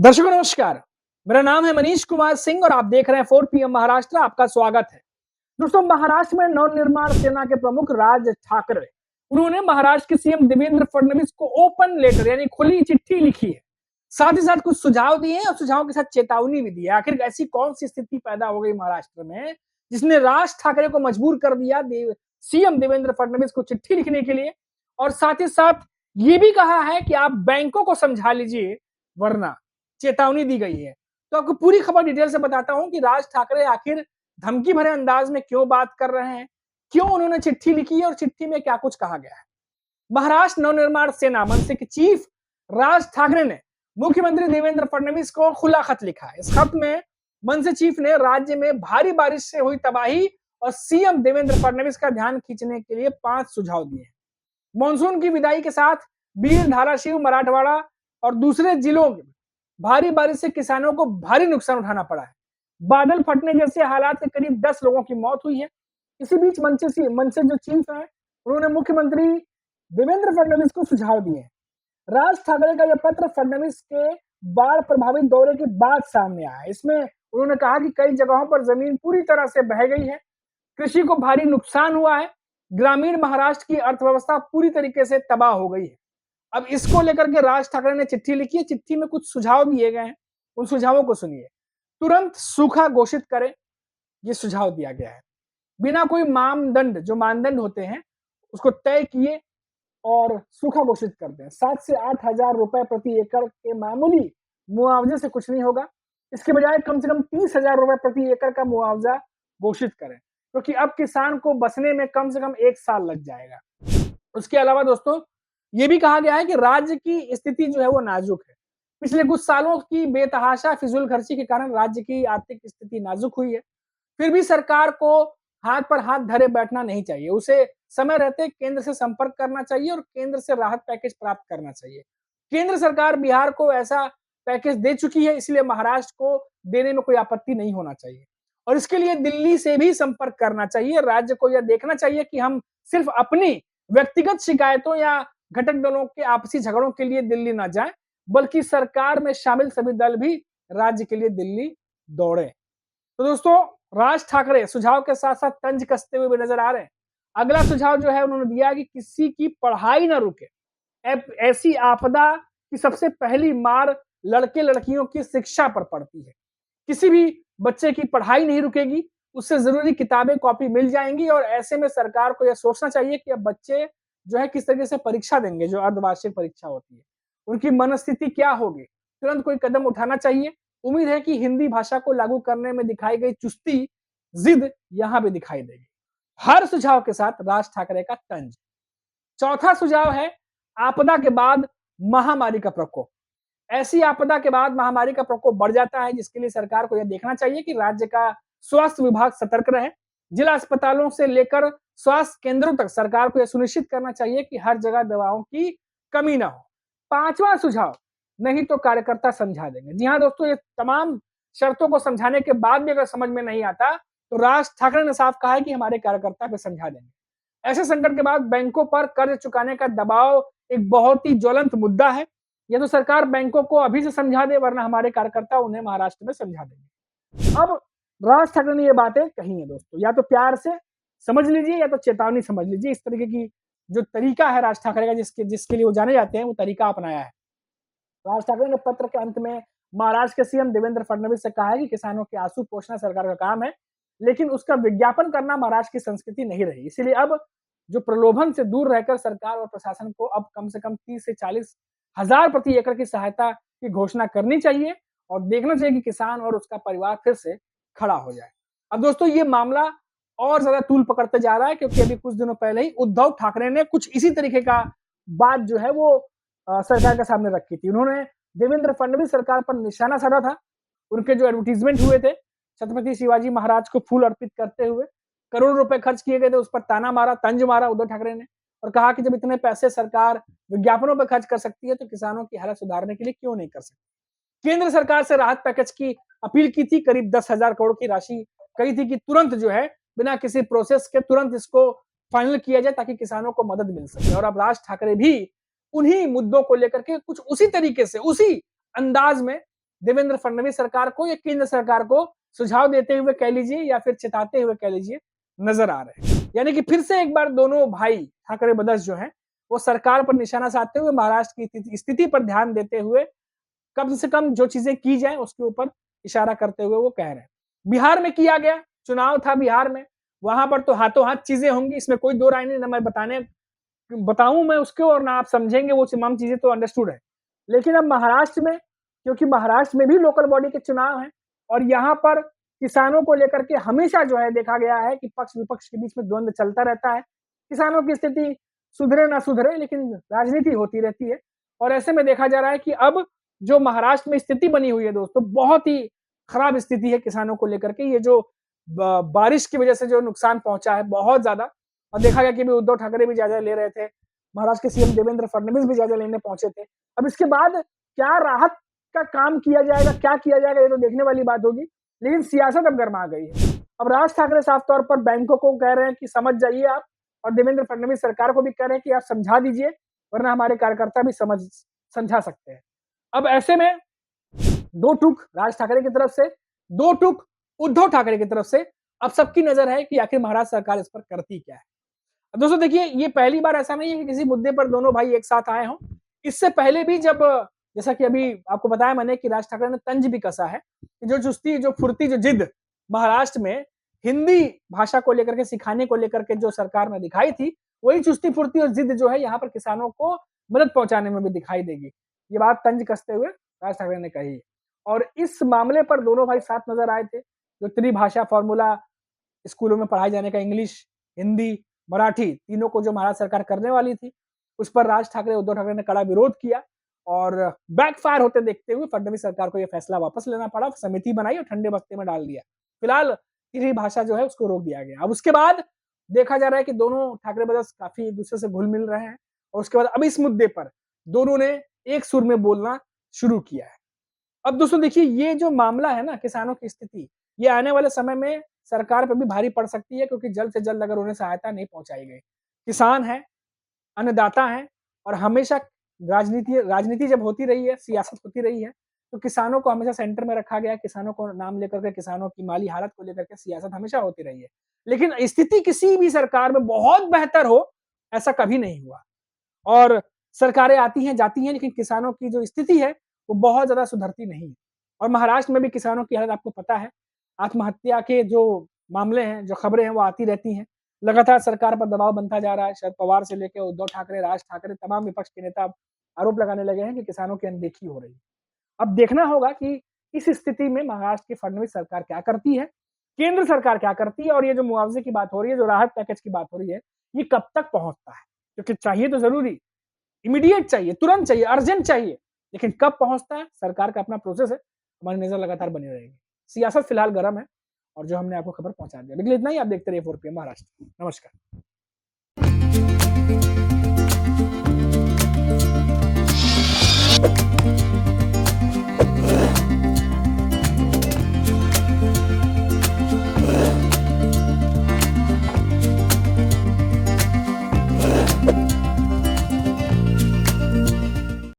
दर्शकों नमस्कार। मेरा नाम है मनीष कुमार सिंह और आप देख रहे हैं 4 पीएम महाराष्ट्र। आपका स्वागत है। दोस्तों, महाराष्ट्र में नवनिर्माण सेना के प्रमुख राज ठाकरे, उन्होंने महाराष्ट्र के सीएम देवेंद्र फडणवीस को ओपन लेटर यानी खुली चिट्ठी लिखी है। साथ ही साथ कुछ सुझाव दिए हैं और सुझाव के साथ चेतावनी भी दी है। आखिर ऐसी कौन सी स्थिति पैदा हो गई महाराष्ट्र में जिसने राज ठाकरे को मजबूर कर दिया सीएम देवेंद्र फडणवीस को चिट्ठी लिखने के लिए, और साथ ही साथ ये भी कहा है कि आप बैंकों को समझा लीजिए वरना चेतावनी दी गई है। तो आपको पूरी खबर डिटेल से बताता हूं कि राज ठाकरे आखिर धमकी भरे अंदाज में क्यों बात कर रहे हैं, क्यों उन्होंने चिट्ठी लिखी है और चिट्ठी में क्या कुछ कहा गया है। महाराष्ट्र नवनिर्माण सेना मनसे के चीफ राज ठाकरे ने मुख्यमंत्री देवेंद्र फडणवीस को खुला खत लिखा है। इस खत में मनसे चीफ ने राज्य में भारी बारिश से हुई तबाही और सीएम देवेंद्र फडणवीस का ध्यान खींचने के लिए 5 सुझाव दिए हैं। मानसून की विदाई के साथ बीर, धाराशिव, मराठवाड़ा और दूसरे जिलों में भारी बारिश से किसानों को भारी नुकसान उठाना पड़ा है। बादल फटने जैसे हालात से करीब 10 लोगों की मौत हुई है। इसी बीच मनसे जो चीफ है, उन्होंने मुख्यमंत्री देवेंद्र फडणवीस को सुझाव दिए। राज ठाकरे का यह पत्र फडणवीस के बाढ़ प्रभावित दौरे के बाद सामने आया। इसमें उन्होंने कहा कि कई जगहों पर जमीन पूरी तरह से बह गई है, कृषि को भारी नुकसान हुआ है, ग्रामीण महाराष्ट्र की अर्थव्यवस्था पूरी तरीके से तबाह हो गई है। अब इसको लेकर के राज ठाकरे ने चिट्ठी लिखी है। चिट्ठी में कुछ सुझाव दिए गए हैं, उन सुझावों को सुनिए। तुरंत सूखा घोषित करें, ये सुझाव दिया गया है। बिना कोई जो मानदंड होते हैं उसको तय किए और सूखा घोषित कर दें। 7 से 8 हजार रुपए प्रति एकड़ के मामूली मुआवजे से कुछ नहीं होगा। इसके बजाय कम से कम 30 हजार रुपए प्रति एकड़ का मुआवजा घोषित करें, क्योंकि अब किसान को बचने में कम से कम 1 साल लग जाएगा। उसके अलावा दोस्तों, ये भी कहा गया है कि राज्य की स्थिति जो है वो नाजुक है। पिछले कुछ सालों की बेतहाशा फिजूल खर्ची के कारण राज्य की आर्थिक स्थिति नाजुक हुई है। फिर भी सरकार को हाथ पर हाथ धरे बैठना नहीं चाहिए। उसे समय रहते केंद्र से संपर्क करना चाहिए और केंद्र से राहत पैकेज प्राप्त करना चाहिए। केंद्र सरकार बिहार को ऐसा पैकेज दे चुकी है, इसलिए महाराष्ट्र को देने में कोई आपत्ति नहीं होना चाहिए। और इसके लिए दिल्ली से भी संपर्क करना चाहिए। राज्य को यह देखना चाहिए कि हम सिर्फ अपनी व्यक्तिगत शिकायतों या घटक दलों के आपसी झगड़ों के लिए दिल्ली ना जाएं, बल्कि सरकार में शामिल सभी दल भी राज्य के लिए दिल्ली दौड़े। तो दोस्तों, राज ठाकरे सुझाव के साथ साथ तंज कसते हुए भी नजर आ रहे हैं। अगला सुझाव जो है उन्होंने दिया कि किसी की पढ़ाई ना रुके। ऐसी आपदा की सबसे पहली मार लड़के लड़कियों की शिक्षा पर पड़ती है। किसी भी बच्चे की पढ़ाई नहीं रुकेगी, उससे जरूरी किताबें कॉपी मिल जाएंगी और ऐसे में सरकार को यह सोचना चाहिए कि अब बच्चे जो है किस तरीके से परीक्षा देंगे, जो अर्धवार्षिक परीक्षा होती है, उनकी मनस्थिति क्या होगी, तुरंत कोई कदम उठाना चाहिए। उम्मीद है कि हिंदी भाषा को लागू करने में दिखाई गई चुस्ती, जिद यहां भी दिखाई देगी। हर सुझाव के साथ राज ठाकरे का तंज। चौथा सुझाव है आपदा के बाद महामारी का प्रकोप। ऐसी आपदा के बाद महामारी का प्रकोप बढ़ जाता है, जिसके लिए सरकार को यह देखना चाहिए कि राज्य का स्वास्थ्य विभाग सतर्क रहे। जिला अस्पतालों से लेकर स्वास्थ्य केंद्रों तक सरकार को यह सुनिश्चित करना चाहिए कि हर जगह दवाओं की कमी ना हो। 5वां सुझाव, नहीं तो कार्यकर्ता समझा देंगे। जी हाँ दोस्तों, ये तमाम शर्तों को समझाने के बाद भी अगर समझ में नहीं आता तो राज ठाकरे ने साफ कहा है कि हमारे कार्यकर्ता पे समझा देंगे। ऐसे संकट के बाद बैंकों पर कर्ज चुकाने का दबाव एक बहुत ही ज्वलंत मुद्दा है। यह तो सरकार बैंकों को अभी से समझा दे, वरना हमारे कार्यकर्ता उन्हें महाराष्ट्र में समझा देंगे। अब राज ठाकरे ने ये बातें कही है दोस्तों, या तो प्यार से समझ लीजिए या तो चेतावनी समझ लीजिए। इस तरीके की जो तरीका है राज ठाकरे का, जिसके लिए वो जाने जाते हैं, वो तरीका अपनाया है। राज ठाकरे ने पत्र के अंत में महाराष्ट्र के सीएम देवेंद्र फडणवीस से कहा है कि किसानों के आंसू पोंछना सरकार का काम है, लेकिन उसका विज्ञापन करना महाराष्ट्र की संस्कृति नहीं रही। इसीलिए अब जो प्रलोभन से दूर रहकर सरकार और प्रशासन को अब कम से कम 30 से 40 हजार प्रति एकड़ की सहायता की घोषणा करनी चाहिए और देखना चाहिए कि किसान और उसका परिवार फिर से खड़ा हो जाए। अब दोस्तों, ये मामला और ज्यादा तूल पकड़ते जा रहा है, क्योंकि अभी कुछ दिनों पहले ही उद्धव ठाकरे ने कुछ इसी तरीके का बात जो है वो सरकार के सामने रखी थी। उन्होंने देवेंद्र फडणवीस सरकार पर निशाना साधा था। उनके जो एडवर्टीजमेंट हुए थे छत्रपति शिवाजी महाराज को फूल अर्पित करते हुए, करोड़ों रुपए खर्च किए गए थे, उस पर ताना मारा, तंज मारा उद्धव ठाकरे ने, और कहा कि जब इतने पैसे सरकार विज्ञापनों पर खर्च कर सकती है तो किसानों की हालत सुधारने के लिए क्यों नहीं कर सकती। केंद्र सरकार से राहत पैकेज की अपील की थी, करीब 10,000 करोड़ की राशि कही थी कि तुरंत जो है बिना किसी प्रोसेस के तुरंत इसको फाइनल किया जाए ताकि किसानों को मदद मिल सके। और अब राज ठाकरे भी उन्हीं मुद्दों को लेकर के कुछ उसी तरीके से, उसी अंदाज में देवेंद्र फडणवीस सरकार को या केंद्र सरकार को सुझाव देते हुए कह लीजिए या फिर चेताते हुए कह लीजिए नजर आ रहे हैं। यानी कि फिर से एक बार दोनों भाई ठाकरे ब्रदर्स जो हैं वो सरकार पर निशाना साधते हुए महाराष्ट्र की स्थिति पर ध्यान देते हुए कम से कम जो चीजें की जाए उसके ऊपर इशारा करते हुए वो कह रहे हैं। बिहार में किया गया चुनाव था बिहार में, वहां पर तो हाथों हाथ चीजें होंगी, इसमें कोई दो राय नहीं। ना मैं बताऊं मैं उसको और ना आप समझेंगे, वो तमाम चीजें तो अंडरस्टूड है। लेकिन अब महाराष्ट्र में, क्योंकि महाराष्ट्र में भी लोकल बॉडी के चुनाव हैं और यहाँ पर किसानों को लेकर के हमेशा जो है देखा गया है कि पक्ष विपक्ष के बीच में द्वंद्व चलता रहता है। किसानों की स्थिति सुधरे ना सुधरे लेकिन राजनीति होती रहती है और ऐसे में देखा जा रहा है कि अब जो महाराष्ट्र में स्थिति बनी हुई है दोस्तों, बहुत ही खराब स्थिति है किसानों को लेकर के। ये जो बारिश की वजह से जो नुकसान पहुंचा है बहुत ज्यादा, और देखा गया कि भी उद्धव ठाकरे भी जायजा ले रहे थे, महाराष्ट्र के सीएम देवेंद्र फडणवीस भी जायजा लेने पहुंचे थे। अब इसके बाद क्या राहत का काम किया जाएगा, क्या किया जाएगा, ये तो देखने वाली बात होगी। लेकिन सियासत अब गर्मा गई है। अब राज ठाकरे साफ तौर पर बैंकों को कह रहे हैं कि समझ जाइए आप, और देवेंद्र फडणवीस सरकार को भी कह रहे हैं कि आप समझा दीजिए, वरना हमारे कार्यकर्ता भी समझा सकते हैं। अब ऐसे में दो टूक राज ठाकरे की तरफ से, दो टूक उद्धव ठाकरे की तरफ से, अब सबकी नजर है कि आखिर महाराष्ट्र सरकार इस पर करती क्या है। अब दोस्तों देखिए, ये पहली बार ऐसा नहीं है कि किसी मुद्दे पर दोनों भाई एक साथ आए हों। इससे पहले भी जब, जैसा कि अभी आपको बताया मैंने कि राज ठाकरे ने तंज भी कसा है कि जो चुस्ती, जो फुर्ती, जो जिद महाराष्ट्र में हिंदी भाषा को लेकर के, सिखाने को लेकर के जो सरकार ने दिखाई थी, वही चुस्ती फुर्ती और जिद जो है यहाँ पर किसानों को मदद पहुंचाने में भी दिखाई देगी। ये बात तंज कसते हुए राज ठाकरे ने कही। और इस मामले पर दोनों भाई साथ नजर आए थे। जो त्रिभाषा फॉर्मूला स्कूलों में पढ़ाए जाने का, इंग्लिश, हिंदी, मराठी, तीनों को जो महाराष्ट्र सरकार करने वाली थी, उस पर राज ठाकरे, उद्धव ठाकरे ने कड़ा विरोध किया और बैकफायर होते देखते हुए फडणवीस सरकार को यह फैसला वापस लेना पड़ा। समिति बनाई और ठंडे बस्ते में डाल दिया। फिलहाल त्रिभाषा जो है उसको रोक दिया गया। अब उसके बाद देखा जा रहा है कि दोनों ठाकरे ब्रदर्स काफी एक दूसरे से घुल मिल रहे हैं और उसके बाद अब इस मुद्दे पर दोनों ने एक सुर में बोलना शुरू किया है। अब दोस्तों देखिए, ये जो मामला है ना, किसानों की स्थिति, ये आने वाले समय में सरकार पर भी भारी पड़ सकती है, क्योंकि जल्द से जल्द अगर उन्हें सहायता नहीं पहुंचाई गई, किसान है, अन्नदाता है और हमेशा राजनीति जब होती रही है, सियासत होती रही है, तो किसानों को हमेशा सेंटर में रखा गया है। किसानों को नाम लेकर के, किसानों की माली हालत को लेकर के सियासत हमेशा होती रही है। लेकिन स्थिति किसी भी सरकार में बहुत बेहतर हो, ऐसा कभी नहीं हुआ। और सरकारें आती हैं जाती हैं, लेकिन किसानों की जो स्थिति है वो बहुत ज्यादा सुधरती नहीं है। और महाराष्ट्र में भी किसानों की हालत आपको पता है। आत्महत्या के जो मामले हैं, जो खबरें हैं, वो आती रहती हैं। लगातार सरकार पर दबाव बनता जा रहा है। शरद पवार से लेकर उद्धव ठाकरे, राज ठाकरे, तमाम विपक्ष के नेता आरोप लगाने लगे हैं कि किसानों की अनदेखी हो रही है। अब देखना होगा कि इस स्थिति में महाराष्ट्र की फडणवीस सरकार क्या करती है, केंद्र सरकार क्या करती है, और ये जो मुआवजे की बात हो रही है, जो राहत पैकेज की बात हो रही है, ये कब तक पहुंचता है। क्योंकि चाहिए तो जरूरी, इमीडिएट चाहिए, तुरंत चाहिए, अर्जेंट चाहिए, लेकिन कब पहुंचता है, सरकार का अपना प्रोसेस है। हमारी नजर लगातार बनी रहेगी। सियासत फिलहाल गर्म है और जो हमने आपको खबर पहुंचा दिया। लेकिन इतना ही, आप देखते रहिए 4PM महाराष्ट्र। नमस्कार।